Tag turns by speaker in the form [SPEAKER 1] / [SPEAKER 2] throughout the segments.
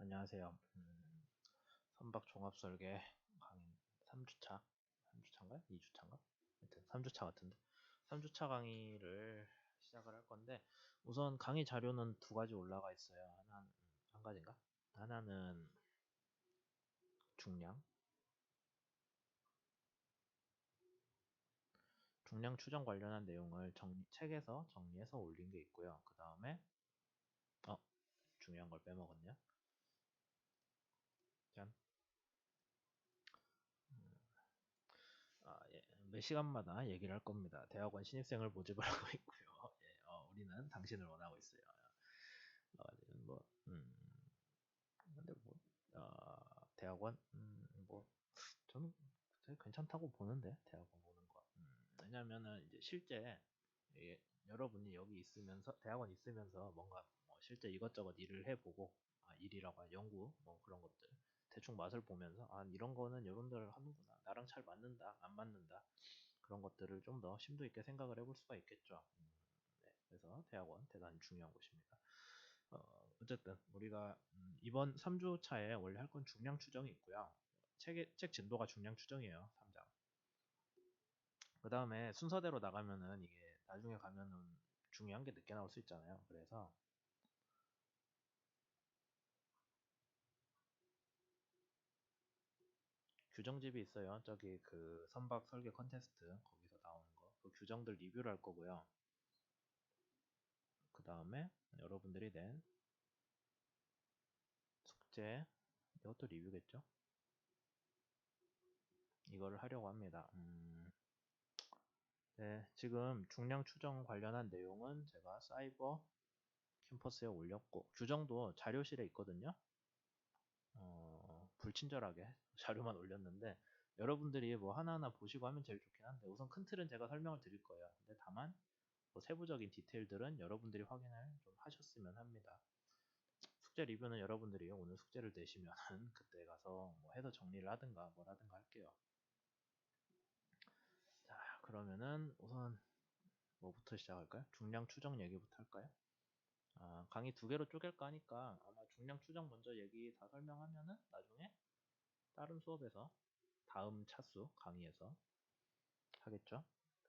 [SPEAKER 1] 안녕하세요. 선박 종합설계 강의 3주차? 3주차인가요? 2주차인가? 하여튼 3주차 같은데 3주차 강의를 시작을 할 건데 우선 강의 자료는 두 가지 올라가 있어요. 하나는 한 가지인가? 하나는 중량 추정 관련한 내용을 책에서 정리해서 올린 게 있고요. 그 다음에 중요한 걸 빼먹었냐? 짠. 예. 몇 시간마다 얘기를 할 겁니다. 대학원 신입생을 모집을 하고 있고요. 예, 우리는 당신을 원하고 있어요. 뭐, 근데 뭐, 대학원, 저는 되게 괜찮다고 보는데, 대학원 보는 거. 왜냐면은 이제 실제, 여러분이 여기 있으면서, 대학원 있으면서 뭔가 뭐 실제 이것저것 일을 해보고, 일이라고 연구, 뭐 그런 것들. 대충 맛을 보면서, 이런 거는 여러분들 하는구나. 나랑 잘 맞는다, 안 맞는다. 그런 것들을 좀 더 심도 있게 생각을 해볼 수가 있겠죠. 네, 그래서 대학원 대단히 중요한 곳입니다. 어쨌든 우리가 이번 3주 차에 원래 할 건 중량 추정이 있고요. 책 진도가 중량 추정이에요. 3장. 그 다음에 순서대로 나가면은 이게 나중에 가면은 중요한 게 늦게 나올 수 있잖아요. 그래서 규정집이 있어요. 저기 그 선박 설계 컨테스트 거기서 나오는 거. 그 규정들 리뷰를 할 거고요. 그 다음에 여러분들이 낸 숙제 이것도 리뷰겠죠? 이거를 하려고 합니다. 네, 지금 중량 추정 관련한 내용은 제가 사이버 캠퍼스에 올렸고 규정도 자료실에 있거든요. 불친절하게 자료만 올렸는데 여러분들이 뭐 하나하나 보시고 하면 제일 좋긴 한데 우선 큰 틀은 제가 설명을 드릴 거예요. 근데 다만 뭐 세부적인 디테일들은 여러분들이 확인을 좀 하셨으면 합니다. 숙제 리뷰는 여러분들이 오늘 숙제를 내시면 그때 가서 뭐 해서 정리를 하든가 뭘 하든가 할게요. 자, 그러면은 우선 뭐부터 시작할까요? 중량 추정 얘기부터 할까요? 강의 두 개로 쪼갤까 하니까 아마 중량 추정 먼저 얘기 다 설명하면은 나중에 다른 수업에서 다음 차수 강의에서 하겠죠?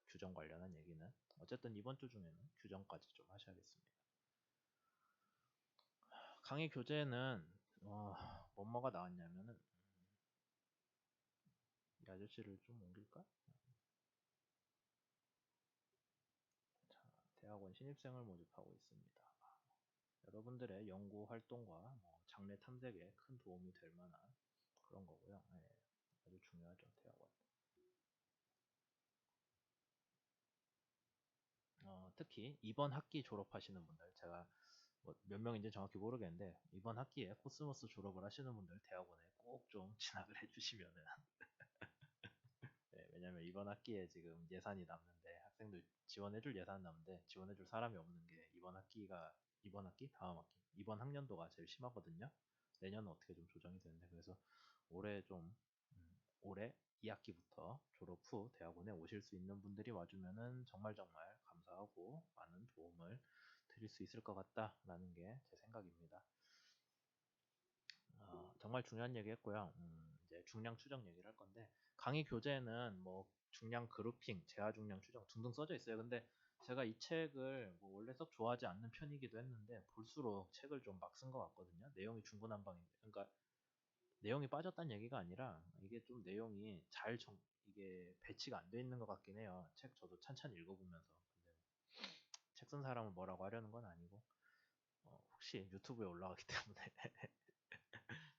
[SPEAKER 1] 규정 관련한 얘기는. 어쨌든 이번 주 중에는 규정까지 좀 하셔야겠습니다. 강의 교재는 뭐가 나왔냐면은 이 아저씨를 좀 옮길까? 자, 대학원 신입생을 모집하고 있습니다. 여러분들의 연구 활동과 뭐 장래 탐색에 큰 도움이 될 만한 그런 거고요. 네, 아주 중요하죠, 대학원. 특히 이번 학기 졸업하시는 분들, 제가 뭐 몇 명인지 정확히 모르겠는데 이번 학기에 코스모스 졸업을 하시는 분들 대학원에 꼭 좀 진학을 해주시면은 네, 왜냐면 이번 학기에 지금 예산이 남는데 학생들 지원해줄 예산 남는데 지원해줄 사람이 없는 게 이번 학기, 다음 학기, 이번 학년도가 제일 심하거든요. 내년은 어떻게 좀 조정이 되는데 그래서 올해 좀 올해 2학기부터 졸업 후 대학원에 오실 수 있는 분들이 와주면은 정말 감사하고 많은 도움을 드릴 수 있을 것 같다라는 게 제 생각입니다. 정말 중요한 얘기 했고요. 이제 중량 추정 얘기를 할 건데, 강의 교재에는 뭐 중량 그룹핑, 재하 중량 추정 등등 써져 있어요. 근데 제가 이 책을 뭐 원래 썩 좋아하지 않는 편이기도 했는데, 볼수록 책을 좀 막 쓴 것 같거든요. 내용이 중구난방인데. 그러니까 내용이 빠졌다는 얘기가 아니라, 이게 좀 내용이 이게 배치가 안 돼 있는 것 같긴 해요. 책 저도 찬찬히 읽어보면서. 근데 책 쓴 사람을 뭐라고 하려는 건 아니고, 혹시 유튜브에 올라가기 때문에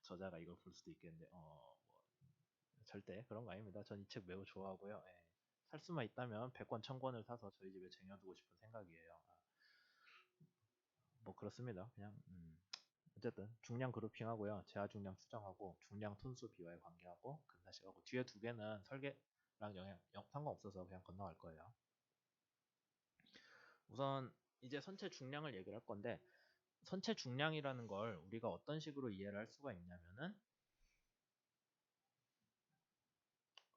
[SPEAKER 1] 저자가 이걸 볼 수도 있겠는데, 뭐, 절대 그런 거 아닙니다. 전 이 책 매우 좋아하고요. 예. 살 수만 있다면 100권, 1000권을 사서 저희 집에 쟁여두고 싶은 생각이에요. 뭐 그렇습니다. 그냥 어쨌든 중량 그룹핑하고요. 재하 중량 추정하고 중량 톤수 비화에 관계하고 근사식하고 뒤에 두 개는 설계랑 상관없어서 그냥 건너갈 거예요. 우선 이제 선체 중량을 얘기를 할 건데 선체 중량이라는 걸 우리가 어떤 식으로 이해를 할 수가 있냐면은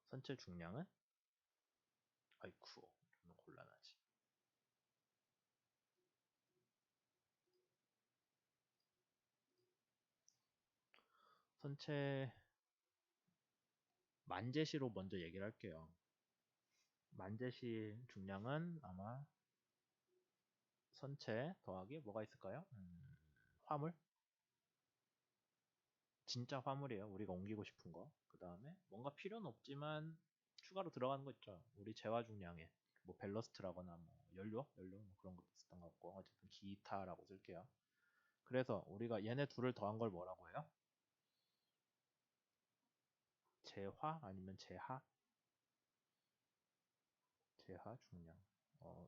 [SPEAKER 1] 선체 중량은 아이쿠 좀 곤란하지. 선체 만재시로 먼저 얘기를 할게요. 만재시 중량은 아마 선체 더하기 뭐가 있을까요? 화물? 진짜 화물이에요. 우리가 옮기고 싶은 거. 그 다음에 뭔가 필요는 없지만 추가로 들어가는 거 있죠. 우리 재화 중량에 뭐 밸러스트라거나 뭐 연료 뭐 그런 것도 있었던 것 같고 어쨌든 기타라고 쓸게요. 그래서 우리가 얘네 둘을 더한 걸 뭐라고 해요? 재화 아니면 재하? 재하 중량.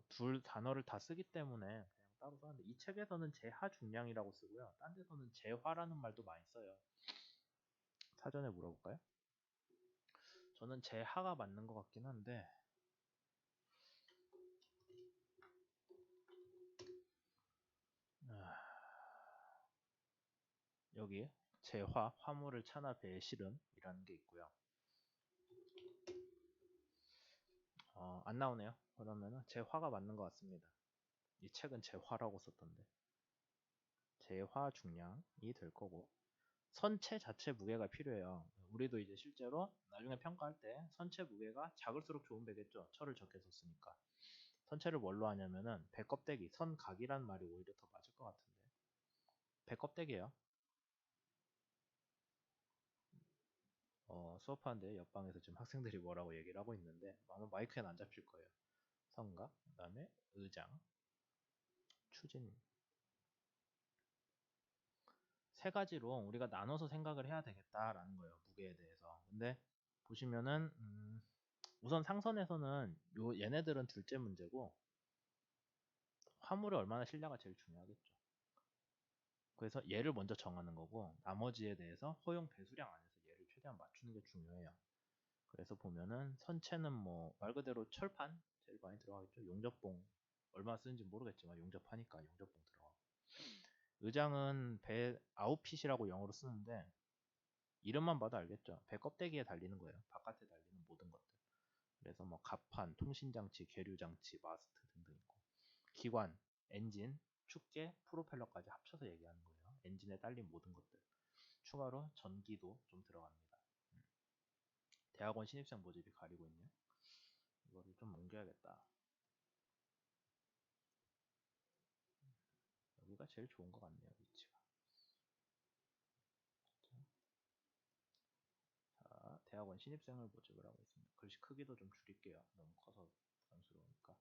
[SPEAKER 1] 둘 단어를 다 쓰기 때문에 그냥 따로 썼는데 이 책에서는 재하 중량이라고 쓰고요. 딴 데서는 재화라는 말도 많이 써요. 사전에 물어볼까요? 저는 재하가 맞는 것 같긴 한데 여기 재화, 화물을 차나 배의 실음이라는 게 있고요. 안 나오네요. 그러면은 재화가 맞는 것 같습니다. 이 책은 재화라고 썼던데 재화 중량이 될 거고 선체 자체 무게가 필요해요. 우리도 이제 실제로 나중에 평가할 때 선체 무게가 작을수록 좋은 배겠죠. 철을 적게 썼으니까. 선체를 뭘로 하냐면은 배껍데기, 선각이란 말이 오히려 더 맞을 것 같은데 배껍데기예요. 수업하는데 옆방에서 지금 학생들이 뭐라고 얘기를 하고 있는데 아마 마이크에는 안 잡힐 거예요. 선각, 그 다음에 의장, 추진. 세 가지로 우리가 나눠서 생각을 해야 되겠다라는 거예요. 무게에 대해서. 근데 보시면은 우선 상선에서는 얘네들은 둘째 문제고 화물이 얼마나 실냐가 제일 중요하겠죠. 그래서 얘를 먼저 정하는 거고 나머지에 대해서 허용 배수량 안에서 얘를 최대한 맞추는 게 중요해요. 그래서 보면은 선체는 뭐 말 그대로 철판 제일 많이 들어가겠죠. 용접봉 얼마 쓰는지 모르겠지만 용접하니까 용접봉 들어가고 의장은 배 아웃핏이라고 영어로 쓰는데 이름만 봐도 알겠죠. 배 껍데기에 달리는 거예요. 바깥에 달리는 모든 것들. 그래서 뭐 갑판, 통신장치, 계류장치, 마스트 등등 있고 기관, 엔진, 축계, 프로펠러까지 합쳐서 얘기하는 거예요. 엔진에 달린 모든 것들. 추가로 전기도 좀 들어갑니다. 대학원 신입생 모집이 가리고 있네요. 이거를 좀 옮겨야겠다. 여기가 제일 좋은 것 같네요. 위치가. 자, 대학원 신입생을 모집을 하고 있습니다. 글씨 크기도 좀 줄일게요. 너무 커서 부담스러우니까.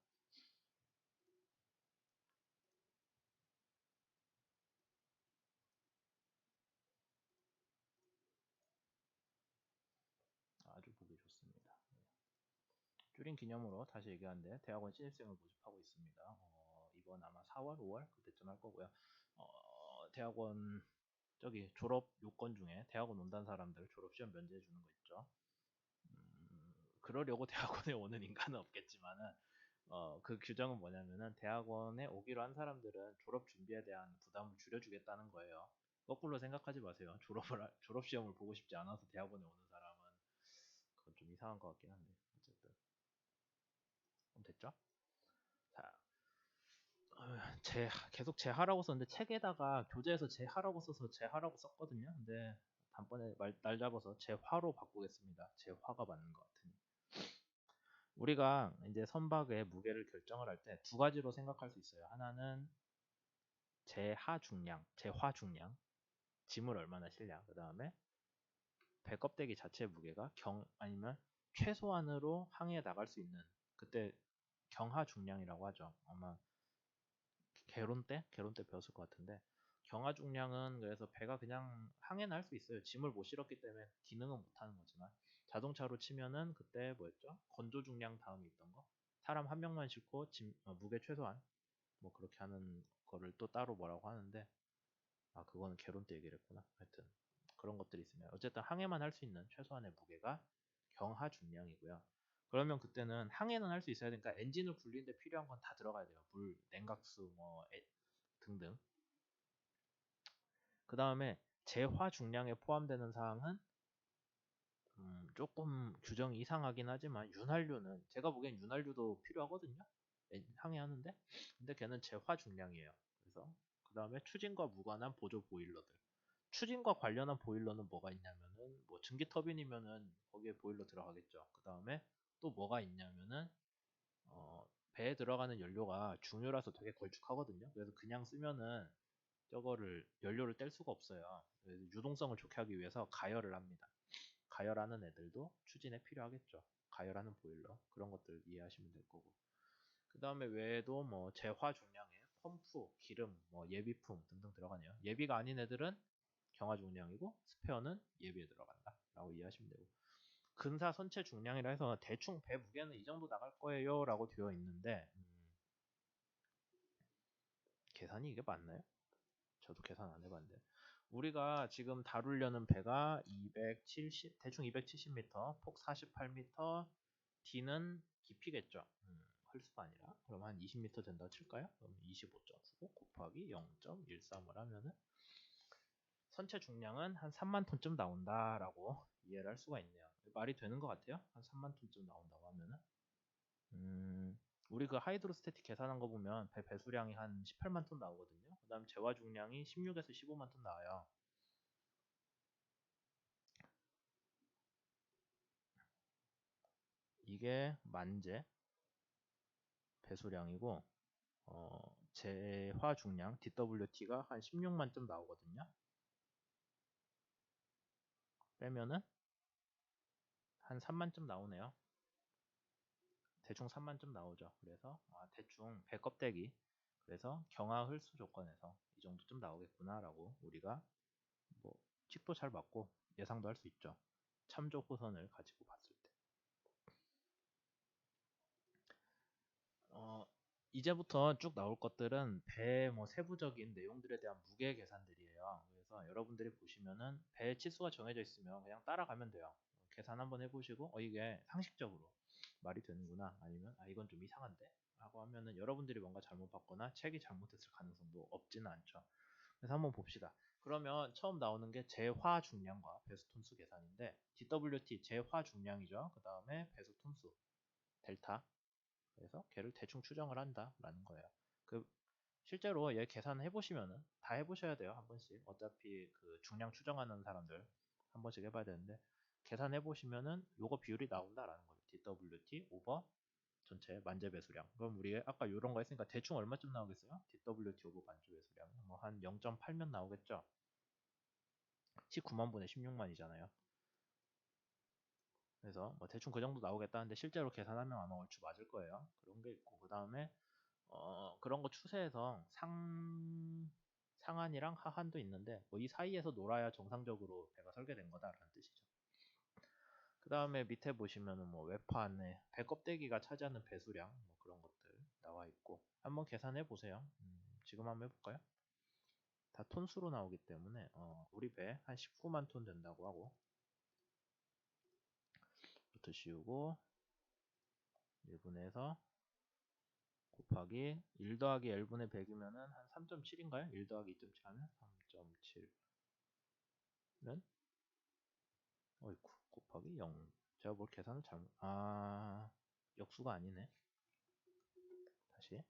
[SPEAKER 1] 아주 보기 좋습니다. 줄인 기념으로 다시 얘기하는데 대학원 신입생을 모집하고 있습니다. 이번 아마 4월, 5월 그때쯤 할 거고요. 대학원 저기 졸업 요건 중에 대학원 온다는 사람들 졸업 시험 면제해 주는 거 있죠. 그러려고 대학원에 오는 인간은 없겠지만은 그 규정은 뭐냐면은 대학원에 오기로 한 사람들은 졸업 준비에 대한 부담을 줄여주겠다는 거예요. 거꾸로 생각하지 마세요. 졸업 시험을 보고 싶지 않아서 대학원에 오는 사람은 그건 좀 이상한 것 같긴 한데 어쨌든 그럼 됐죠? 자, 계속 재하라고 썼는데 책에다가 교재에서 재하라고 써서 재하라고 썼거든요. 근데 단번에 날 잡아서 재화로 바꾸겠습니다. 재화가 맞는 것 같으니. 우리가 이제 선박의 무게를 결정을 할 때 두 가지로 생각할 수 있어요. 하나는 재하 중량, 재화 중량, 짐을 얼마나 실냐. 그 다음에 배 껍데기 자체 무게가 아니면 최소한으로 항해에 나갈 수 있는 그때 경하 중량이라고 하죠. 아마 개론 때 배웠을 것 같은데 경하 중량은 그래서 배가 그냥 항해는 할 수 있어요. 짐을 못 실었기 때문에 기능은 못 하는 거지만 자동차로 치면은 그때 뭐였죠? 건조 중량 다음에 있던 거 사람 한 명만 싣고 무게 최소한 뭐 그렇게 하는 거를 또 따로 뭐라고 하는데 그거는 개론 때 얘기를 했구나. 하여튼 그런 것들이 있으면 어쨌든 항해만 할 수 있는 최소한의 무게가 경하 중량이고요. 그러면 그때는 항해는 할 수 있어야 되니까 엔진을 굴리는데 필요한 건 다 들어가야 돼요. 물, 냉각수 뭐 등등. 그 다음에 재화 중량에 포함되는 사항은 조금 규정이 이상하긴 하지만 윤활유는 제가 보기엔 윤활유도 필요하거든요. 항해하는데 근데 걔는 재화 중량이에요. 그래서 그 다음에 추진과 무관한 보조 보일러들 추진과 관련한 보일러는 뭐가 있냐면은 뭐 증기 터빈이면은 거기에 보일러 들어가겠죠. 그 다음에 또 뭐가 있냐면은 배에 들어가는 연료가 중유라서 되게 걸쭉하거든요. 그래서 그냥 쓰면은 저거를 연료를 뗄 수가 없어요. 그래서 유동성을 좋게 하기 위해서 가열을 합니다. 가열하는 애들도 추진에 필요하겠죠. 가열하는 보일러 그런 것들 이해하시면 될 거고. 그 다음에 외에도 뭐 재화 중량에 펌프, 기름, 뭐 예비품 등등 들어가네요. 예비가 아닌 애들은 경화 중량이고 스페어는 예비에 들어간다 라고 이해하시면 되고, 근사 선체 중량이라 해서 대충 배 무게는 이 정도 나갈 거예요 라고 되어 있는데 계산이 이게 맞나요? 저도 계산 안 해봤는데 우리가 지금 다루려는 배가 270 대충 270m, 폭 48m, D는 깊이겠죠. 헐수가 아니라 그럼 한 20m 된다고 칠까요? 그럼 25.9 곱하기 0.13을 하면은 선체 중량은 한 3만 톤쯤 나온다라고 이해를 할 수가 있네요. 말이 되는 것 같아요. 한 3만 톤쯤 나온다고 하면은 우리 그 하이드로스태틱 계산한 거 보면 배 배수량이 한 18만 톤 나오거든요. 그 다음 재화 중량이 16에서 15만 톤 나와요. 이게 만재 배수량이고 재화 중량 DWT가 한 16만쯤 나오거든요. 빼면은 한 3만쯤 나오네요. 대충 3만쯤 나오죠. 그래서 대충 배 껍데기 그래서 경화 흡수 조건에서 이 정도쯤 나오겠구나라고 우리가 뭐 칙도 잘 맞고 예상도 할 수 있죠. 참조 호선을 가지고 봤을 때. 이제부터 쭉 나올 것들은 배 뭐 세부적인 내용들에 대한 무게 계산들이에요. 그래서 여러분들이 보시면은 배 치수가 정해져 있으면 그냥 따라가면 돼요. 계산 한번 해보시고 이게 상식적으로 말이 되는구나 아니면 이건 좀 이상한데 라고 하면은 여러분들이 뭔가 잘못 봤거나 책이 잘못했을 가능성도 없지는 않죠. 그래서 한번 봅시다. 그러면 처음 나오는 게 재화 중량과 배수 톤수 계산인데 DWT 재화 중량이죠. 그 다음에 배수 톤수 델타. 그래서 걔를 대충 추정을 한다라는 거예요. 그 실제로 얘 계산해 보시면은 다 해보셔야 돼요. 한 번씩. 어차피 그 중량 추정하는 사람들 한 번씩 해봐야 되는데 계산해 보시면은 요거 비율이 나온다라는 거죠. DWT 오버 전체 만재 배수량. 그럼 우리 아까 이런 거 했으니까 대충 얼마쯤 나오겠어요? DWT 오버 만재 배수량 뭐 한 0.8면 나오겠죠. 19만 분의 16만이잖아요. 그래서 뭐 대충 그 정도 나오겠다는데 실제로 계산하면 아마 얼추 맞을 거예요. 그런 게 있고 그 다음에 그런 거 추세에서 상한이랑 하한도 있는데 뭐 이 사이에서 놀아야 정상적으로 배가 설계된 거다라는 뜻이죠. 그 다음에 밑에 보시면은 뭐 외판에 배 껍데기가 차지하는 배수량 뭐 그런 것들 나와 있고 한번 계산해 보세요. 지금 한번 해볼까요? 다 톤수로 나오기 때문에 우리 배 한 19만 톤 된다고 하고 부터 씌우고 1분에서 곱하기 1 더하기 L분의 100이면은 한 3.7인가요? 1 더하기 2.7 하면 3.7는 어이쿠 곱하기 0. 제가 뭘 계산을 잘못 역수가 아니네. 다시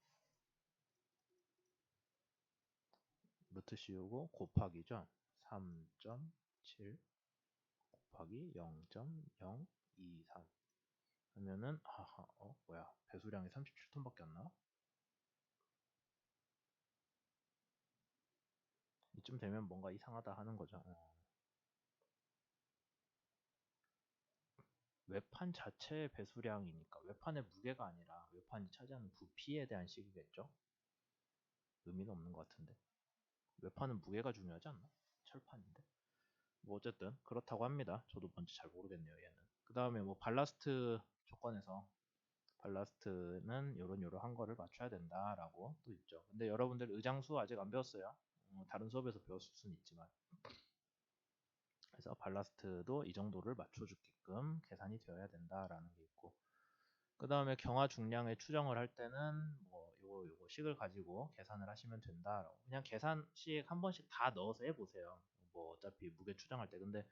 [SPEAKER 1] 루트 씌우고 곱하기죠. 3.7 곱하기 0.023 하면은 뭐야 배수량이 37톤밖에 안 나와? 이쯤 되면 뭔가 이상하다 하는 거죠. 외판 자체의 배수량이니까 외판의 무게가 아니라 외판이 차지하는 부피에 대한 식이겠죠? 의미는 없는 것 같은데 외판은 무게가 중요하지 않나? 철판인데 뭐 어쨌든 그렇다고 합니다. 저도 뭔지 잘 모르겠네요 얘는. 그 다음에 뭐 발라스트 조건에서 발라스트는 요런 한 거를 맞춰야 된다라고 또 있죠. 근데 여러분들 의장수 아직 안 배웠어요. 다른 수업에서 배웠을 수는 있지만 그래서 발라스트도 이 정도를 맞춰주게끔 계산이 되어야 된다라는 게 있고 그 다음에 경화 중량의 추정을 할 때는 뭐 요거 식을 가지고 계산을 하시면 된다라고 그냥 계산식 한 번씩 다 넣어서 해보세요. 뭐 어차피 무게 추정할 때 근데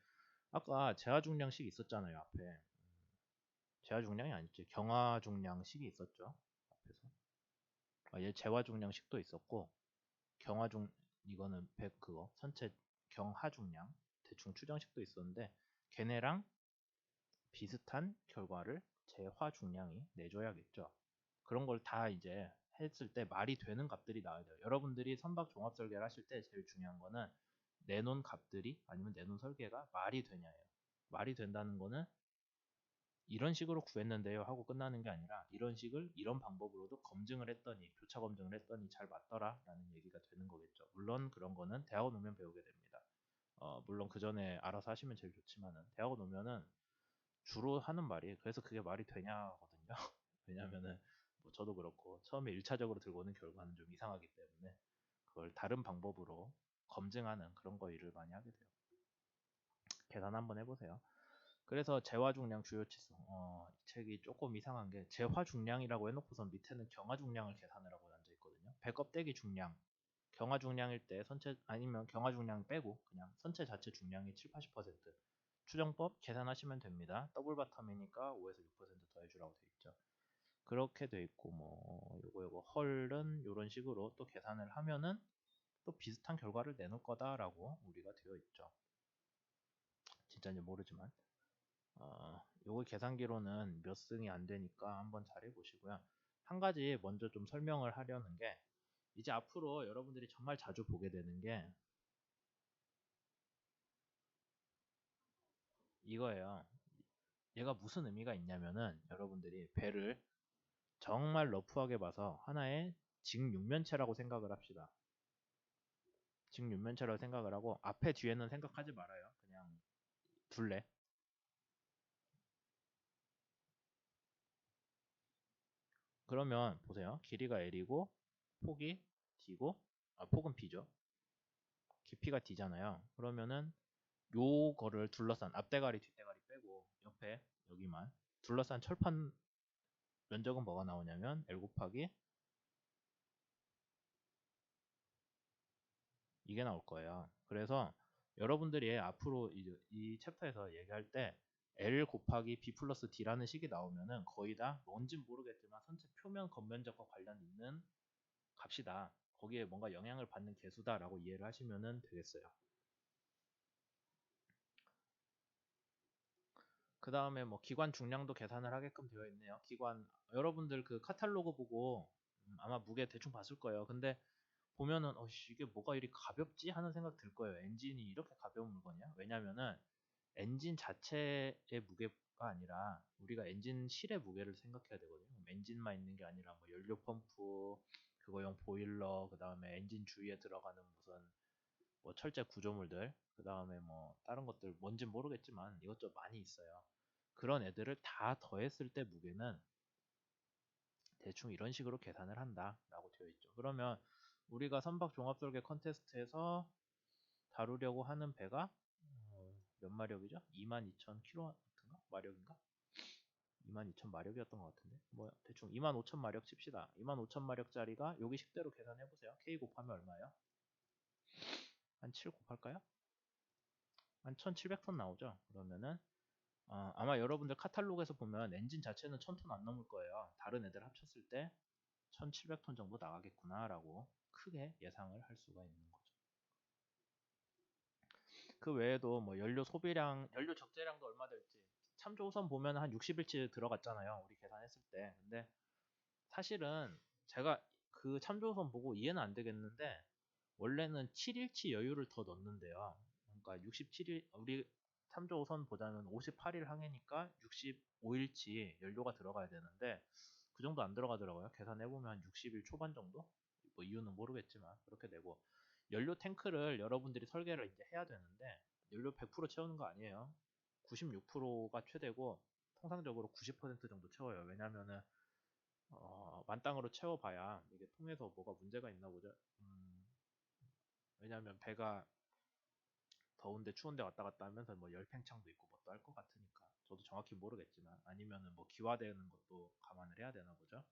[SPEAKER 1] 아까 재화 중량식 있었잖아요 앞에. 재화 중량이 아니지 경화 중량식이 있었죠 앞에서. 얘 재화 중량식도 있었고 경화 중 이거는 100 그거 선체 경하 중량 대충 추정식도 있었는데 걔네랑 비슷한 결과를 재화 중량이 내줘야겠죠. 그런 걸 다 이제 했을 때 말이 되는 값들이 나와야 돼요. 여러분들이 선박 종합 설계를 하실 때 제일 중요한 거는 내놓은 값들이 아니면 내놓은 설계가 말이 되냐예요. 말이 된다는 거는 이런 식으로 구했는데요 하고 끝나는 게 아니라 이런 식을 이런 방법으로도 검증을 했더니 교차 검증을 했더니 잘 맞더라 라는 얘기가 되는 거겠죠. 물론 그런 거는 대학원 오면 배우게 됩니다. 물론 그 전에 알아서 하시면 제일 좋지만은 대학원 오면은 주로 하는 말이 그래서 그게 말이 되냐거든요. 왜냐면은 뭐 저도 그렇고 처음에 1차적으로 들고 오는 결과는 좀 이상하기 때문에 그걸 다른 방법으로 검증하는 그런 거 일을 많이 하게 돼요. 계산 한번 해보세요. 그래서 재화 중량 주요치수 이 책이 조금 이상한 게 재화 중량이라고 해놓고선 밑에는 경화 중량을 계산을 하고 앉아 있거든요. 배 껍데기 중량 경화 중량일 때 선체 아니면 경화 중량 빼고 그냥 선체 자체 중량이 7, 80% 추정법 계산하시면 됩니다. 더블 바텀이니까 5에서 6% 더해주라고 돼 있죠. 그렇게 돼 있고 뭐 요거 헐은 이런 식으로 또 계산을 하면은 또 비슷한 결과를 내놓을 거다라고 우리가 되어 있죠. 진짜인지 모르지만 요거 계산기로는 몇 승이 안 되니까 한번 잘 해보시고요. 한 가지 먼저 좀 설명을 하려는 게 이제 앞으로 여러분들이 정말 자주 보게 되는 게 이거예요. 얘가 무슨 의미가 있냐면은 여러분들이 배를 정말 러프하게 봐서 하나의 직육면체라고 생각을 합시다. 직육면체라고 생각을 하고 앞에 뒤에는 생각하지 말아요. 그냥 둘레. 그러면 보세요. 길이가 L이고 폭이 D고 폭은 B죠. 깊이가 D잖아요. 그러면은 요거를 둘러싼 앞대가리 뒷대가리 빼고 옆에 여기만 둘러싼 철판 면적은 뭐가 나오냐면 L 곱하기 이게 나올 거예요. 그래서 여러분들이 앞으로 이 챕터에서 얘기할 때 L 곱하기 B 플러스 D라는 식이 나오면은 거의 다 뭔진 모르겠지만 선체 표면 겉면적과 관련 있는 값이다. 거기에 뭔가 영향을 받는 계수다라고 이해를 하시면 되겠어요. 그 다음에 뭐 기관 중량도 계산을 하게끔 되어 있네요. 기관 여러분들 그 카탈로그 보고 아마 무게 대충 봤을 거예요. 근데 보면은 이게 뭐가 이리 가볍지 하는 생각 들 거예요. 엔진이 이렇게 가벼운 물건이야? 왜냐면은 엔진 자체의 무게가 아니라 우리가 엔진실의 무게를 생각해야 되거든요. 엔진만 있는 게 아니라 뭐 연료 펌프, 그거용 보일러, 그 다음에 엔진 주위에 들어가는 무슨 뭐 철제 구조물들, 그 다음에 뭐 다른 것들 뭔진 모르겠지만 이것저것 많이 있어요. 그런 애들을 다 더했을 때 무게는 대충 이런 식으로 계산을 한다라고 되어 있죠. 그러면 우리가 선박 종합설계 컨테스트에서 다루려고 하는 배가 몇 마력이죠? 22,000kW인가? 마력인가? 22,000마력이었던 것 같은데 뭐 대충 25,000마력 칩시다. 25,000마력짜리가 여기 식대로 계산해보세요. K 곱하면 얼마예요? 한 7 곱할까요? 한 1700톤 나오죠? 그러면은 아마 여러분들 카탈로그에서 보면 엔진 자체는 1000톤 안 넘을 거예요. 다른 애들 합쳤을 때 1700톤 정도 나가겠구나 라고 크게 예상을 할 수가 있는 거죠. 그 외에도 뭐 연료 소비량, 연료 적재량도 얼마 될지 참조 우선 보면 한 60일치 들어갔잖아요. 우리 계산했을 때. 근데 사실은 제가 그 참조 우선 보고 이해는 안 되겠는데 원래는 7일치 여유를 더 넣는데요. 그러니까 67일 우리 참조 우선 보자면 58일 항해니까 65일치 연료가 들어가야 되는데 그 정도 안 들어가더라고요. 계산해보면 한 60일 초반 정도? 뭐 이유는 모르겠지만 그렇게 되고 연료 탱크를 여러분들이 설계를 이제 해야 되는데 연료 100% 채우는 거 아니에요. 96%가 최대고 통상적으로 90% 정도 채워요. 왜냐면은 만땅으로 채워봐야 이게 통해서 뭐가 문제가 있나 보죠. 왜냐면 배가 더운데 추운데 왔다 갔다 하면서 뭐 열팽창도 있고 뭐 또 할 것 같으니까 저도 정확히 모르겠지만 아니면은 뭐 기화되는 것도 감안을 해야 되나 보죠.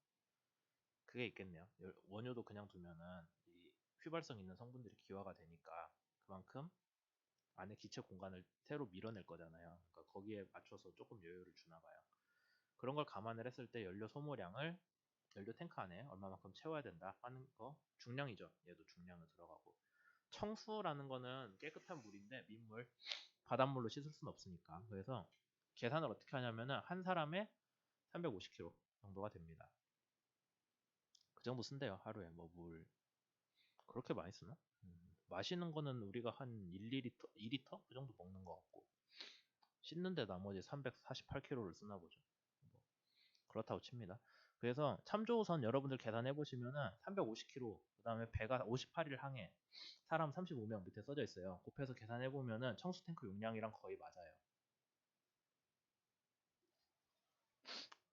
[SPEAKER 1] 그게 있겠네요. 원유도 그냥 두면은 이 휘발성 있는 성분들이 기화가 되니까 그만큼 안에 기체 공간을 새로 밀어낼 거잖아요. 그러니까 거기에 맞춰서 조금 여유를 주나 봐요. 그런 걸 감안을 했을 때 연료 소모량을 연료 탱크 안에 얼마만큼 채워야 된다 하는 거 중량이죠. 얘도 중량을 들어가고 청수라는 거는 깨끗한 물인데 민물, 바닷물로 씻을 수는 없으니까. 그래서 계산을 어떻게 하냐면은 한 사람에 350kg 정도가 됩니다. 그 정도 쓴대요. 하루에 뭐 물 그렇게 많이 쓰나? 마시는 거는 우리가 한 1, 2리터, 2리터 그 정도 먹는 것 같고 씻는데 나머지 348kg를 쓰나 보죠. 뭐 그렇다고 칩니다. 그래서 참조우선 여러분들 계산해 보시면은 350kg, 그 다음에 배가 58일 항해, 사람 35명 밑에 써져 있어요. 곱해서 계산해 보면은 청수 탱크 용량이랑 거의 맞아요.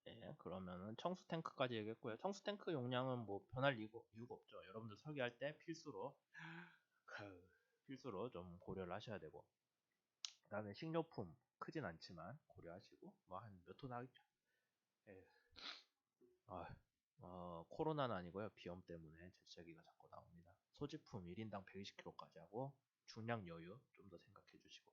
[SPEAKER 1] 예, 그러면은 청수 탱크까지 얘기했고요. 청수 탱크 용량은 뭐 변할 이유가 없죠. 여러분들 설계할 때 필수로 좀 고려를 하셔야 되고, 그다음에 식료품 크진 않지만 고려하시고 뭐 한 몇 톤 하겠죠. 예. 아, 코로나는 아니고요. 비염 때문에 재채기가 자꾸 나옵니다. 소지품 1인당 120kg까지 하고 중량 여유 좀 더 생각해 주시고.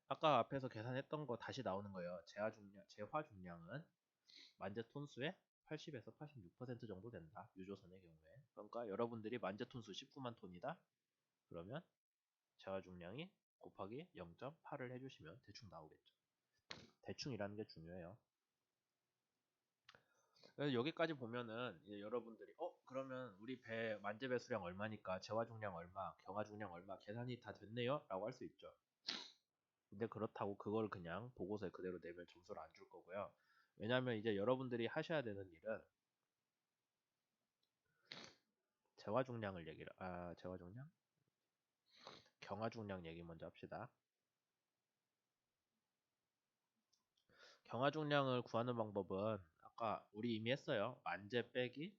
[SPEAKER 1] 아까 앞에서 계산했던 거 다시 나오는 거예요. 재화 중량은 만재 톤수의 80에서 86% 정도 된다. 유조선의 경우에. 그러니까 여러분들이 만재 톤수 19만 톤이다. 그러면 재화 중량이 곱하기 0.8을 해주시면 대충 나오겠죠. 대충이라는 게 중요해요. 그래서 여기까지 보면은 이제 여러분들이 그러면 우리 배 만재 배수량 얼마니까 재화 중량 얼마, 경화 중량 얼마 계산이 다 됐네요? 라고 할 수 있죠. 근데 그렇다고 그걸 그냥 보고서에 그대로 내면 점수를 안 줄 거고요. 왜냐면 이제 여러분들이 하셔야 되는 일은 재화 중량을 재화 중량? 경화 중량 얘기 먼저 합시다. 경화 중량을 구하는 방법은 아까 우리 이미 했어요. 만재 빼기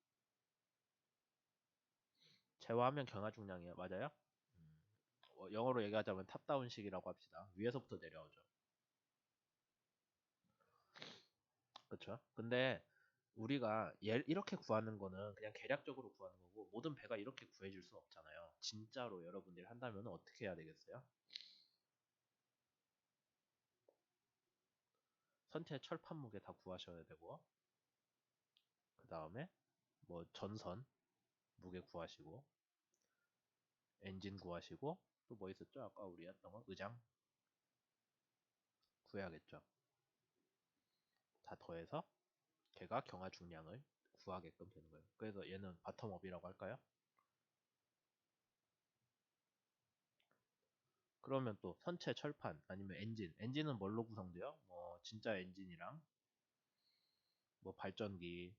[SPEAKER 1] 재화하면 경화 중량이에요. 맞아요? 영어로 얘기하자면 탑다운식이라고 합시다. 위에서부터 내려오죠. 그렇죠? 근데 우리가 이렇게 구하는 거는 그냥 계략적으로 구하는 거고 모든 배가 이렇게 구해질 수 없잖아요. 진짜로 여러분들이 한다면 어떻게 해야 되겠어요? 선체 철판 무게 다 구하셔야 되고 그 다음에 뭐 전선 무게 구하시고 엔진 구하시고 또 뭐 있었죠? 아까 우리 했던 거 의장 구해야겠죠. 다 더해서 걔가 경하 중량을 구하게끔 되는 거예요. 그래서 얘는 바텀업이라고 할까요? 그러면 또 선체 철판 아니면 엔진은 뭘로 구성돼요? 뭐 진짜 엔진이랑 뭐 발전기,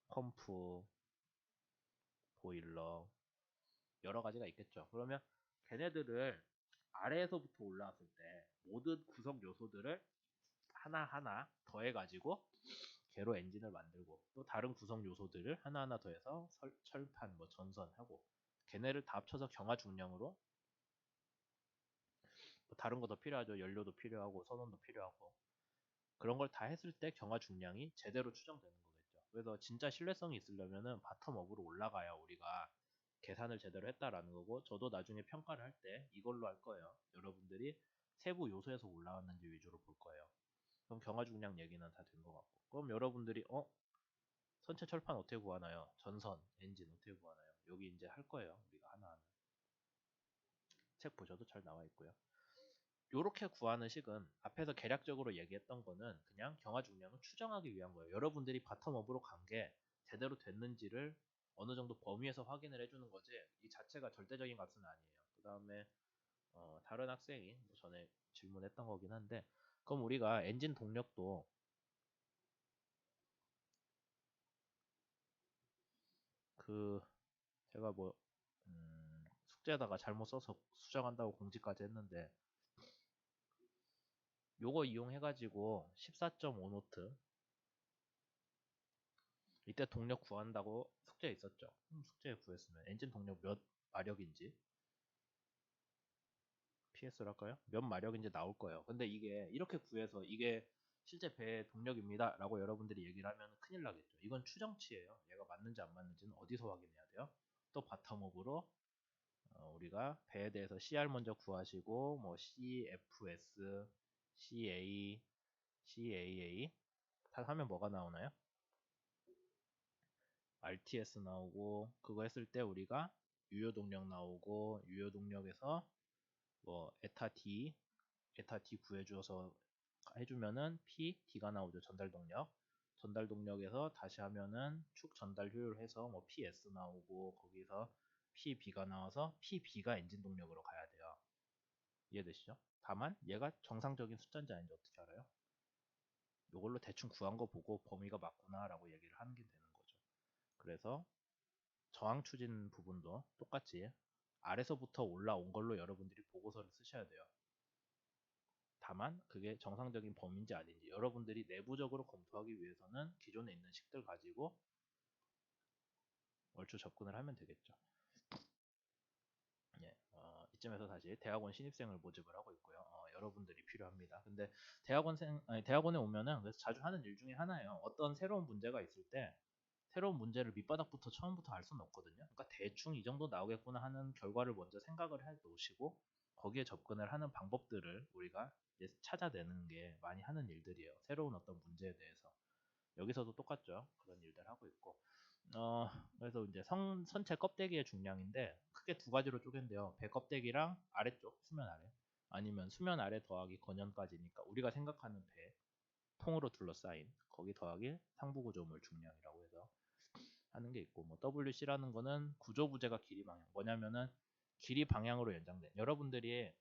[SPEAKER 1] 펌프, 보일러 여러 가지가 있겠죠. 그러면 걔네들을 아래에서부터 올라왔을 때 모든 구성 요소들을 하나하나 더해가지고 개로 엔진을 만들고 또 다른 구성 요소들을 하나하나 더해서 철판, 뭐 전선하고 걔네를 다 합쳐서 경하 중량으로 뭐 다른 것도 필요하죠. 연료도 필요하고 선원도 필요하고 그런 걸 다 했을 때 경하 중량이 제대로 추정되는 거겠죠. 그래서 진짜 신뢰성이 있으려면은 바텀업으로 올라가야 우리가 계산을 제대로 했다라는 거고 저도 나중에 평가를 할 때 이걸로 할 거예요. 여러분들이 세부 요소에서 올라왔는지 위주로 볼 거예요. 그럼 경하 중량 얘기는 다 된 것 같고 그럼 여러분들이 선체 철판 어떻게 구하나요? 전선, 엔진 어떻게 구하나요? 여기 이제 할 거예요. 우리가 하나하나. 책 보셔도 잘 나와 있고요. 요렇게 구하는 식은 앞에서 계략적으로 얘기했던 거는 그냥 경하 중량을 추정하기 위한 거예요. 여러분들이 바텀업으로 간 게 제대로 됐는지를 어느 정도 범위에서 확인을 해주는 거지 이 자체가 절대적인 값은 아니에요. 그 다음에 다른 학생이 뭐 전에 질문했던 거긴 한데 그럼 우리가 엔진 동력도 그 제가 뭐 숙제에다가 잘못 써서 수정한다고 공지까지 했는데 요거 이용해가지고 14.5노트 이때 동력 구한다고 숙제에 있었죠. 숙제에 구했으면 엔진 동력 몇 마력인지 PS를 할까요? 몇 마력인지 나올 거예요. 근데 이게 이렇게 구해서 이게 실제 배의 동력입니다 라고 여러분들이 얘기를 하면 큰일 나겠죠. 이건 추정치예요. 얘가 맞는지 안 맞는지는 어디서 확인해야 돼요? 또 바텀업으로 우리가 배에 대해서 CR 먼저 구하시고 뭐 CFS, CA, CAA 다 하면 뭐가 나오나요? RTS 나오고 그거 했을 때 우리가 유효 동력 나오고 유효 동력에서 뭐 에타 D 구해줘서 해주면은 P, D가 나오죠. 전달 동력. 전달 동력에서 다시 하면은 축 전달 효율 해서 뭐 PS 나오고 거기서 PB가 나와서 PB가 엔진 동력으로 가야 돼요. 이해되시죠? 다만 얘가 정상적인 숫자인지 아닌지 어떻게 알아요? 이걸로 대충 구한 거 보고 범위가 맞구나 라고 얘기를 하는 게 되는 거죠. 그래서 저항 추진 부분도 똑같이 아래서부터 올라온 걸로 여러분들이 보고서를 쓰셔야 돼요. 다만 그게 정상적인 범위인지 아닌지 여러분들이 내부적으로 검토하기 위해서는 기존에 있는 식들 가지고 얼추 접근을 하면 되겠죠. 예, 이쯤에서 다시 대학원 신입생을 모집을 하고 있고요. 여러분들이 필요합니다. 근데 대학원에 오면은 그래서 자주 하는 일 중에 하나예요. 어떤 새로운 문제가 있을 때 새로운 문제를 밑바닥부터 처음부터 알 수는 없거든요. 그러니까 대충 이 정도 나오겠구나 하는 결과를 먼저 생각을 해 놓으시고 거기에 접근을 하는 방법들을 우리가 이제 찾아내는 게 많이 하는 일들이에요. 새로운 어떤 문제에 대해서. 여기서도 똑같죠. 그런 일들 하고 있고. 그래서 이제 선체 껍데기의 중량인데 크게 두 가지로 쪼갠대요. 배 껍데기랑 아래쪽 수면 아래 아니면 수면 아래 더하기 건연까지니까 우리가 생각하는 배 통으로 둘러싸인 거기 더하기 상부 구조물 중량이라고 해서 하는 게 있고 뭐 WC라는 거는 구조 부재가 길이 방향 뭐냐면은 길이 방향으로 연장된 여러분들이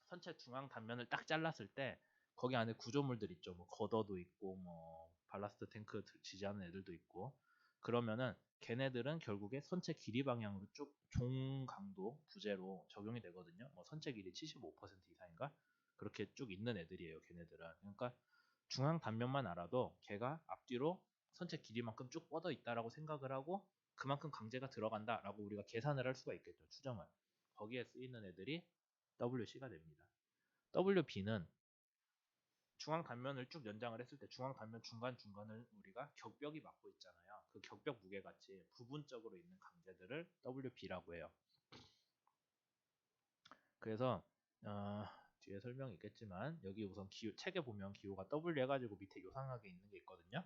[SPEAKER 1] 선체 중앙 단면을 딱 잘랐을 때 거기 안에 구조물들 있죠. 뭐 걷어도 있고 뭐 발라스트 탱크 지지하는 애들도 있고 그러면은 걔네들은 결국에 선체 길이 방향으로 쭉 종 강도 부재로 적용이 되거든요. 뭐 선체 길이 75% 이상인가 그렇게 쭉 있는 애들이에요. 걔네들은 그러니까 중앙 단면만 알아도 걔가 앞뒤로 선체 길이만큼 쭉 뻗어 있다라고 생각을 하고 그만큼 강제가 들어간다라고 우리가 계산을 할 수가 있겠죠. 추정을 거기에 쓰이는 애들이 WC가 됩니다. WB는 중앙 단면을 쭉 연장을 했을 때 중앙 단면 중간중간을 우리가 격벽이 막고 있잖아요. 그 격벽 무게같이 부분적으로 있는 강제들을 WB라고 해요. 그래서 뒤에 설명이 있겠지만 여기 우선 책에 보면 기호가 W 해가지고 밑에 요상하게 있는 게 있거든요.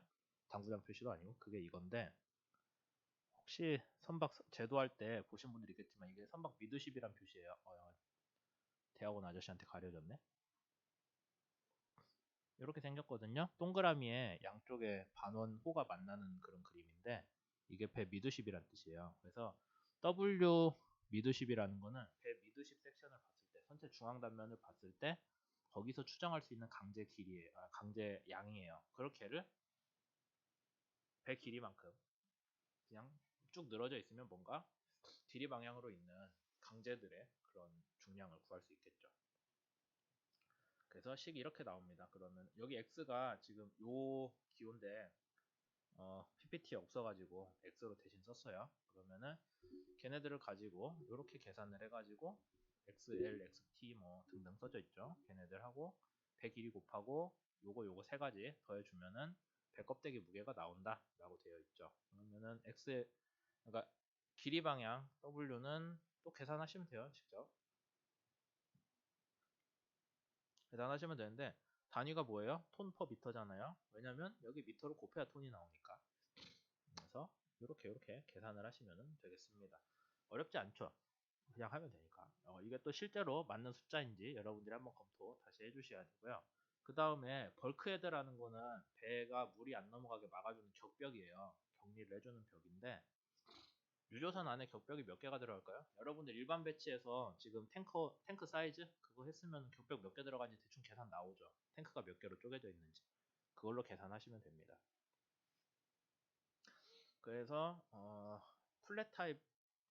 [SPEAKER 1] 당구장 표시도 아니고 그게 이건데 혹시 선박 제도할 때 보신 분들이 있겠지만 이게 선박 미드십이란 표시예요. 대학원 아저씨한테 가려졌네. 이렇게 생겼거든요. 동그라미에 양쪽에 반원 호가 만나는 그런 그림인데 이게 배 미드십이란 뜻이에요. 그래서 W 미드십이라는 거는 배 미드십 섹션을 봤을 때 선체 중앙 단면을 봤을 때 거기서 추정할 수 있는 강제 길이에요. 강제 양이에요. 그렇게를 배 길이만큼 그냥 쭉 늘어져 있으면 뭔가 뒤리 방향으로 있는 강제들의 그런 중량을 구할 수 있겠죠. 그래서 식이 이렇게 나옵니다. 그러면 여기 x가 지금 요 기호인데 PPT에 없어가지고 x로 대신 썼어요. 그러면은 걔네들을 가지고 이렇게 계산을 해가지고 xl, xt 뭐 등등 써져 있죠. 걔네들하고 배 길이 곱하고 요거 세 가지 더해주면은 배 껍데기 무게가 나온다라고 되어 있죠. 그러면은 x 그러니까 길이 방향 w는 또 계산하시면 돼요. 직접 계산하시면 되는데 단위가 뭐예요? 톤 퍼 미터잖아요. 왜냐면 여기 미터로 곱해야 톤이 나오니까. 그래서 이렇게 계산을 하시면 되겠습니다. 어렵지 않죠? 그냥 하면 되니까. 이게 또 실제로 맞는 숫자인지 여러분들이 한번 검토 다시 해주셔야 되고요. 그 다음에 벌크헤드라는 거는 배가 물이 안 넘어가게 막아주는 격벽이에요. 격리를 해주는 벽인데 유조선 안에 격벽이 몇 개가 들어갈까요? 여러분들 일반 배치에서 지금 탱크 사이즈 그거 했으면 격벽 몇 개 들어가는지 대충 계산 나오죠. 탱크가 몇 개로 쪼개져 있는지 그걸로 계산하시면 됩니다. 그래서 플랫 타입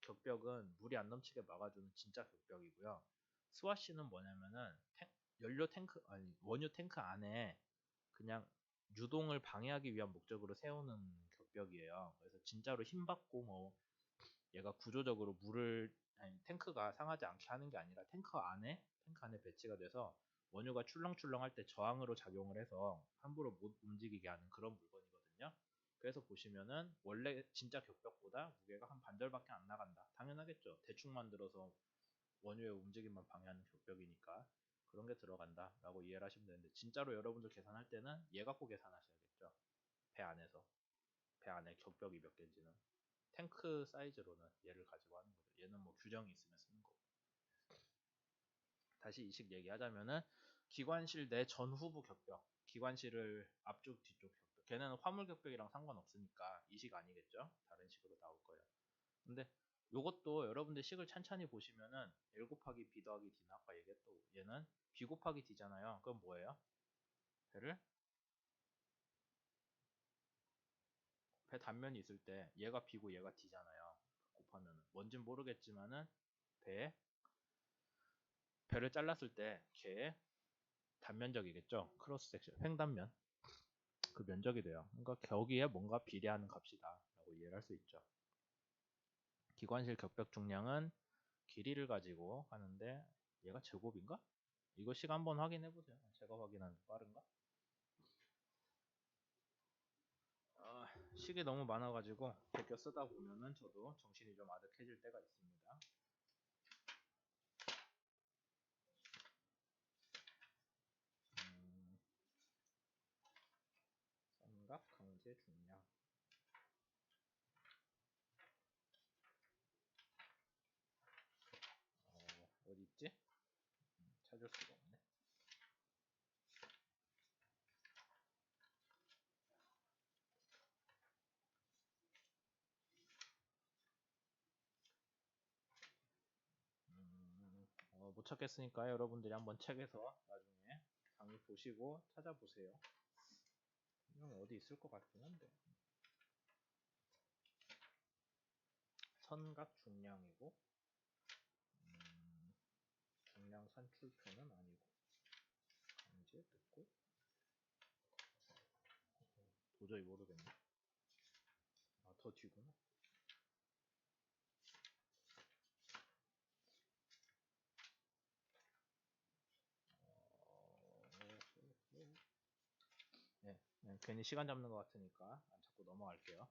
[SPEAKER 1] 격벽은 물이 안 넘치게 막아주는 진짜 격벽이고요. 스와시는 뭐냐면은 연료 탱크 아니 원유 탱크 안에 그냥 유동을 방해하기 위한 목적으로 세우는 격벽이에요. 그래서 진짜로 힘 받고 뭐 얘가 구조적으로 물을 아니, 탱크가 상하지 않게 하는 게 아니라 탱크 안에 배치가 돼서 원유가 출렁출렁 할 때 저항으로 작용을 해서 함부로 못 움직이게 하는 그런 물건이거든요. 그래서 보시면은 원래 진짜 격벽보다 무게가 한 반절밖에 안 나간다. 당연하겠죠. 대충 만들어서 원유의 움직임만 방해하는 격벽이니까 그런 게 들어간다 라고 이해를 하시면 되는데 진짜로 여러분들 계산할 때는 얘 갖고 계산하셔야겠죠. 배 안에서 배 안에 격벽이 몇 개인지는. 탱크 사이즈로는 얘를 가지고 하는 거죠. 얘는 뭐 규정이 있으면 쓰는 거고. 다시 이식 얘기하자면은 기관실 내 전후부 격벽, 기관실을 앞쪽 뒤쪽 격벽. 걔는 화물 격벽이랑 상관없으니까 이식 아니겠죠? 다른 식으로 나올 거예요. 근데 요것도 여러분들 식을 찬찬히 보시면은 L 곱하기 B 더하기 D는 아까 얘기했던 얘는 B 곱하기 D잖아요. 그럼 뭐예요? 배 단면이 있을 때 얘가 B고 얘가 D잖아요. 곱하면은 뭔진 모르겠지만은 배를 잘랐을 때 걔의 단면적이겠죠. 크로스 섹션 횡단면 그 면적이 돼요. 그러니까 거기에 뭔가 비례하는 값이다 라고 이해를 할 수 있죠. 기관실 격벽 중량은 길이를 가지고 하는데 얘가 제곱인가? 이거 식 한번 확인해 보세요. 제가 확인하는 게 빠른가? 식이 너무 많아가지고 베껴 쓰다 보면은 저도 정신이 좀 아득해질 때가 있습니다. 삼각 강제 중량 어디 있지? 찾을 수가 없네. 못 찾겠으니까 여러분들이 한번 책에서 나중에 강의 보시고 찾아보세요. 이건 어디 있을 것 같긴 한데. 선각 중량이고 중량 산출표는 아니고 강제 듣고 도저히 모르겠네. 더 뒤구나. 네, 괜히 시간 잡는 것 같으니까 안 찾고 넘어갈게요.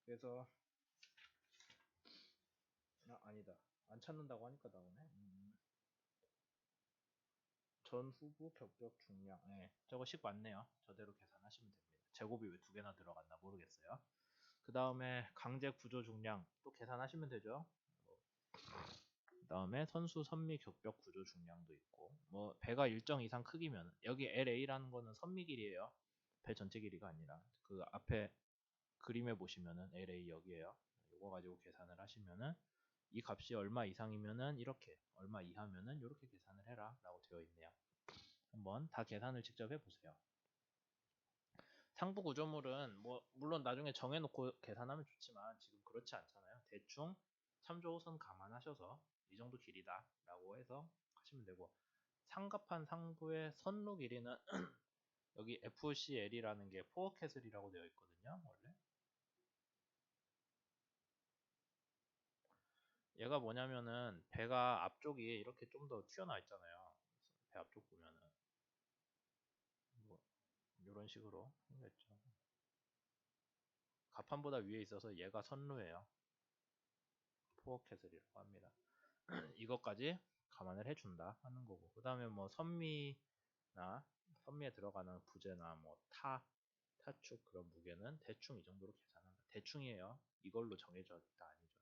[SPEAKER 1] 그래서 아니다. 안 찾는다고 하니까 나오네. 전 후보 격벽 중량. 네, 저거 식 맞네요. 저대로 계산하시면 됩니다. 제곱이 왜 두 개나 들어갔나 모르겠어요. 그 다음에 강제 구조 중량 또 계산하시면 되죠. 그 다음에 선수 선미 격벽 구조 중량도 있고 뭐 배가 일정 이상 크기면 여기 LA라는 거는 선미 길이에요. 배 전체 길이가 아니라 그 앞에 그림에 보시면은 LA 여기에요. 이거 가지고 계산을 하시면은 이 값이 얼마 이상이면은 이렇게 얼마 이하면은 이렇게 계산을 해라 라고 되어 있네요. 한번 다 계산을 직접 해보세요. 상부 구조물은 뭐 물론 나중에 정해놓고 계산하면 좋지만 지금 그렇지 않잖아요. 대충 참조선 감안하셔서 이 정도 길이다 라고 해서 하시면 되고 상갑한 상부의 선로 길이는 여기 FCL이라는 게 포어캐슬이라고 되어 있거든요. 원래 얘가 뭐냐면은 배가 앞쪽이 이렇게 좀 더 튀어나와 있잖아요. 배 앞쪽 보면은 뭐 이런 식으로 생겼죠. 갑판보다 위에 있어서 얘가 선루예요. 포어캐슬이라고 합니다. 이것까지 감안을 해준다 하는 거고 그 다음에 뭐 선미나 선미에 들어가는 부재나 뭐 타축 그런 무게는 대충 이 정도로 계산한다. 대충이에요. 이걸로 정해져 있다 아니죠.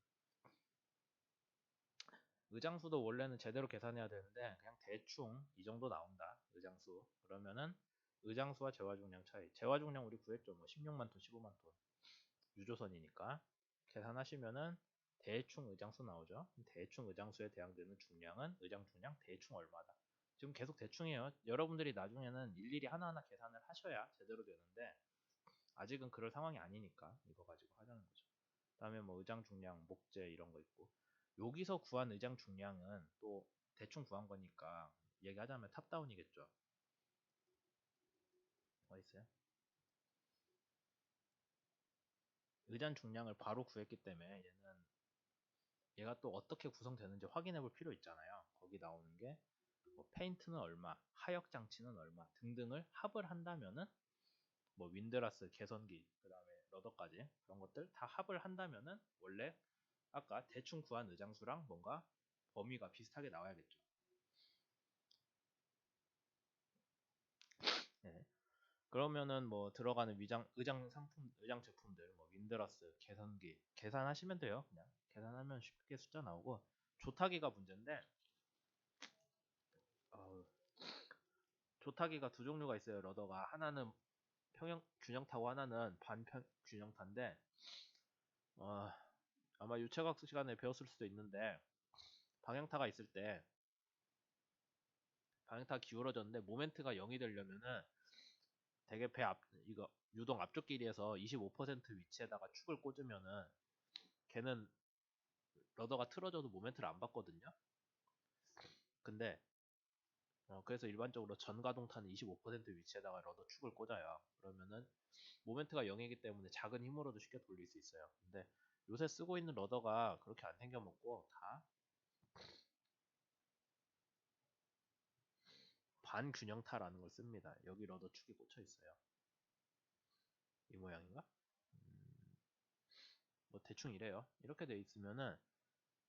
[SPEAKER 1] 의장수도 원래는 제대로 계산해야 되는데 그냥 대충 이 정도 나온다. 의장수. 그러면은 의장수와 재화중량 차이. 재화중량 우리 구했죠. 뭐 16만 톤, 15만 톤. 유조선이니까 계산하시면은 대충 의장수 나오죠. 대충 의장수에 해당되는 중량은 의장 중량 대충 얼마다. 지금 계속 대충이에요. 여러분들이 나중에는 일일이 하나하나 계산을 하셔야 제대로 되는데 아직은 그럴 상황이 아니니까 이거 가지고 하자는 거죠. 그다음에 뭐 의장 중량, 목재 이런 거 있고 여기서 구한 의장 중량은 또 대충 구한 거니까 얘기하자면 탑다운이겠죠. 어디 있어요? 의장 중량을 바로 구했기 때문에 얘가 또 어떻게 구성되는지 확인해 볼 필요 있잖아요. 거기 나오는 게 뭐 페인트는 얼마, 하역 장치는 얼마 등등을 합을 한다면은 뭐 윈드라스, 개선기, 그 다음에 러더까지 그런 것들 다 합을 한다면은 원래 아까 대충 구한 의장수랑 뭔가 범위가 비슷하게 나와야겠죠. 네. 그러면은 뭐 들어가는 의장 상품, 의장 제품들, 뭐 윈드러스, 계산기 계산하시면 돼요. 그냥 계산하면 쉽게 숫자 나오고 조타기가 문제인데 어, 조타기가 두 종류가 있어요. 러더가 하나는 평형 균형타고 하나는 반평 균형타인데 어, 아마 유체과학 시간에 배웠을 수도 있는데 방향타가 있을 때 방향타가 기울어졌는데 모멘트가 0이 되려면은 되게 배 앞 이거 유동 앞쪽 길이에서 25% 위치에다가 축을 꽂으면은 걔는 러더가 틀어져도 모멘트를 안 받거든요. 근데 그래서 일반적으로 전가동타는 25% 위치에다가 러더 축을 꽂아요. 그러면은 모멘트가 0이기 때문에 작은 힘으로도 쉽게 돌릴 수 있어요. 근데 요새 쓰고 있는 러더가 그렇게 안 생겨먹고 다 반균형타라는 걸 씁니다. 여기 러더 축이 꽂혀 있어요. 이 모양인가? 음, 뭐 대충 이래요. 이렇게 돼 있으면은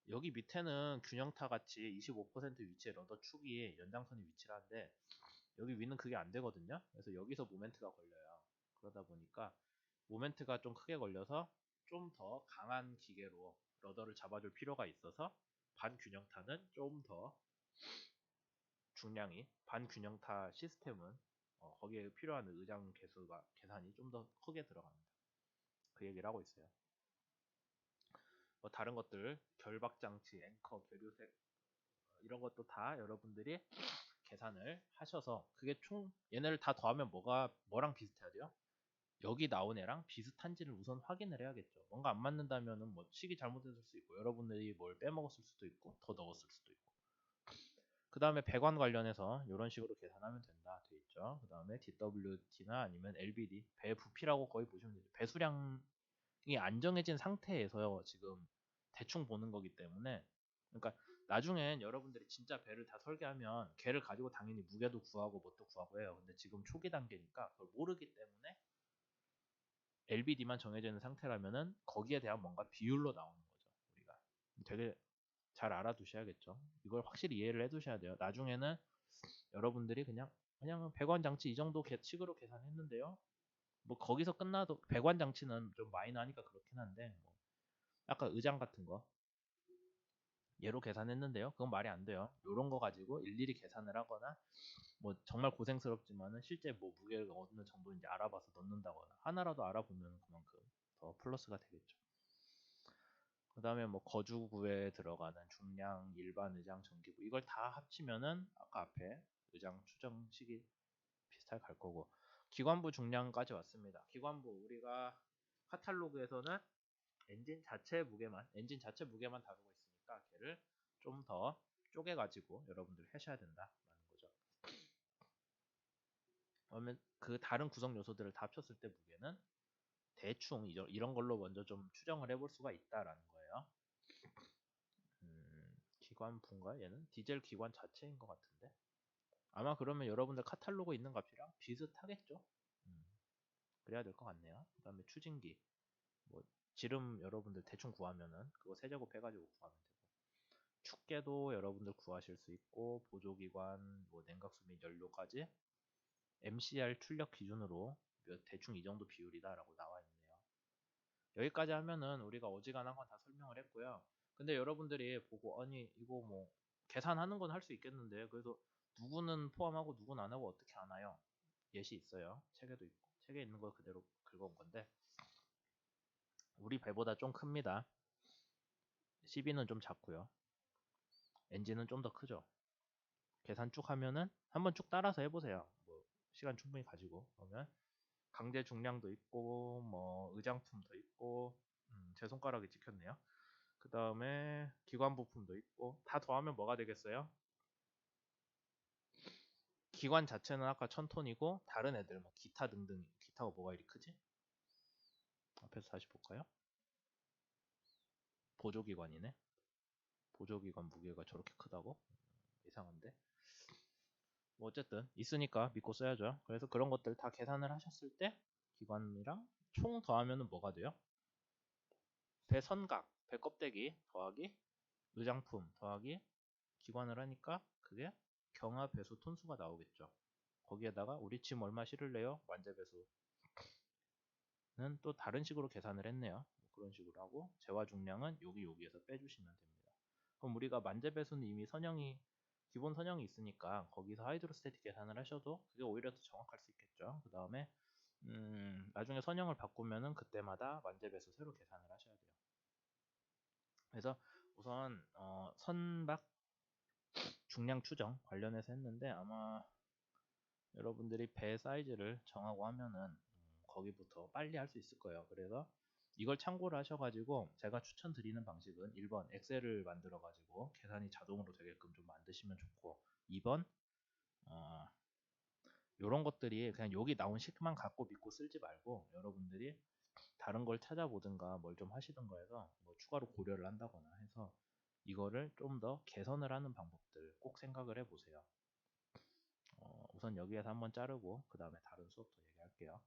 [SPEAKER 1] 여기 밑에는 균형타 같이 25% 위치에 러더 축이 연장선이 위치를 하는데 여기 위는 그게 안 되거든요. 그래서 여기서 모멘트가 걸려요. 그러다 보니까 모멘트가 좀 크게 걸려서 좀 더 강한 기계로 러더를 잡아줄 필요가 있어서 반균형타는 좀 더 중량이 반균형타 시스템은 거기에 필요한 의장 개수가 계산이 좀 더 크게 들어갑니다. 그 얘기를 하고 있어요. 뭐 다른 것들 결박 장치, 앵커, 계류색 이런 것도 다 여러분들이 계산을 하셔서 그게 총 얘네를 다 더하면 뭐랑 비슷해야 돼요? 여기 나온 애랑 비슷한지를 우선 확인을 해야겠죠. 뭔가 안 맞는다면은 뭐 식이 잘못됐을 수도 있고 여러분들이 뭘 빼먹었을 수도 있고 더 넣었을 수도 있고 그 다음에 배관 관련해서 이런 식으로 계산하면 된다 돼 있죠. 그 다음에 DWT나 아니면 LBD 배 부피라고 거의 보시면 되죠. 배수량이 안정해진 상태에서 지금 대충 보는 거기 때문에 그러니까 나중엔 여러분들이 진짜 배를 다 설계하면 걔를 가지고 당연히 무게도 구하고 뭣도 구하고 해요. 근데 지금 초기 단계니까 그걸 모르기 때문에 LBD만 정해져 있는 상태라면은 거기에 대한 뭔가 비율로 나오는 거죠. 우리가 되게 잘 알아두셔야겠죠. 이걸 확실히 이해를 해두셔야 돼요. 나중에는 여러분들이 그냥 배관 장치 이 정도 식으로 계산했는데요. 뭐 거기서 끝나도 배관 장치는 좀 마이너하니까 그렇긴 한데 뭐 아까 의장 같은 거 얘로 계산했는데요. 그건 말이 안 돼요. 요런 거 가지고 일일이 계산을 하거나 뭐 정말 고생스럽지만은 실제 뭐 무게가 어느 정도인지 알아봐서 넣는다거나 하나라도 알아보면 그만큼 더 플러스가 되겠죠. 그 다음에 뭐 거주구에 들어가는 중량, 일반 의장, 전기부 이걸 다 합치면은 아까 앞에 의장 추정식이 비슷하게 갈 거고 기관부 중량까지 왔습니다. 기관부 우리가 카탈로그에서는 엔진 자체 무게만 다루고 있으니까 걔를 좀 더 쪼개가지고 여러분들 하셔야 된다라는 거죠. 그러면 그 다른 구성 요소들을 다 합쳤을 때 무게는 대충 이런 걸로 먼저 좀 추정을 해볼 수가 있다라는 거예요. 기관부인가 얘는? 디젤 기관 자체인 것 같은데 아마 그러면 여러분들 카탈로그 있는 값이랑 비슷하겠죠? 음, 그래야 될 것 같네요. 그 다음에 추진기 뭐 지름 여러분들 대충 구하면은 그거 세제곱 해가지고 구하면 되고 축계도 여러분들 구하실 수 있고 보조기관 뭐 냉각수 및 연료까지 MCR 출력 기준으로 대충 이 정도 비율이다라고 나와 있네요. 여기까지 하면은 우리가 어지간한 건 다 설명을 했고요. 근데 여러분들이 보고 아니 이거 뭐 계산하는 건 할 수 있겠는데 그래서 누구는 포함하고 누구는 안 하고 어떻게 하나요? 예시 있어요. 책에도 있고 책에 있는 거 그대로 긁어온 건데 우리 배보다 좀 큽니다. CB는 좀 작고요. 엔진은 좀 더 크죠. 계산 쭉 하면은 한번 쭉 따라서 해보세요. 뭐 시간 충분히 가지고 그러면 강제 중량도 있고 뭐 의장품도 있고 제 손가락이 찍혔네요. 그 다음에 기관 부품도 있고 다 더하면 뭐가 되겠어요? 기관 자체는 아까 1000톤이고 다른 애들 뭐 기타 등등 기타가 뭐가 이리 크지? 앞에서 다시 볼까요? 보조기관이네. 보조기관 무게가 저렇게 크다고? 이상한데. 뭐 어쨌든 있으니까 믿고 써야죠. 그래서 그런 것들 다 계산을 하셨을 때 기관이랑 총 더하면은 뭐가 돼요? 배 선각, 배 껍데기 더하기 의장품 더하기 기관을 하니까 그게 경하 배수 톤수가 나오겠죠. 거기에다가 우리 짐 얼마 실을래요? 완제배수는 또 다른 식으로 계산을 했네요. 그런 식으로 하고 재화 중량은 여기에서 빼주시면 됩니다. 그럼 우리가 만재배수는 이미 기본 선형이 있으니까 거기서 하이드로스태틱 계산을 하셔도 그게 오히려 더 정확할 수 있겠죠. 그 다음에 나중에 선형을 바꾸면은 그때마다 만재배수 새로 계산을 하셔야 돼요. 그래서 우선 선박 중량 추정 관련해서 했는데 아마 여러분들이 배 사이즈를 정하고 하면은 거기부터 빨리 할 수 있을 거예요. 그래서 이걸 참고를 하셔가지고 제가 추천드리는 방식은 1번 엑셀을 만들어가지고 계산이 자동으로 되게끔 좀 만드시면 좋고 2번 이런 것들이 그냥 여기 나온 식만 갖고 믿고 쓸지 말고 여러분들이 다른 걸 찾아보든가 뭘 좀 하시든가 해서 뭐 추가로 고려를 한다거나 해서 이거를 좀 더 개선을 하는 방법들 꼭 생각을 해보세요. 우선 여기에서 한번 자르고 그 다음에 다른 수업도 얘기할게요.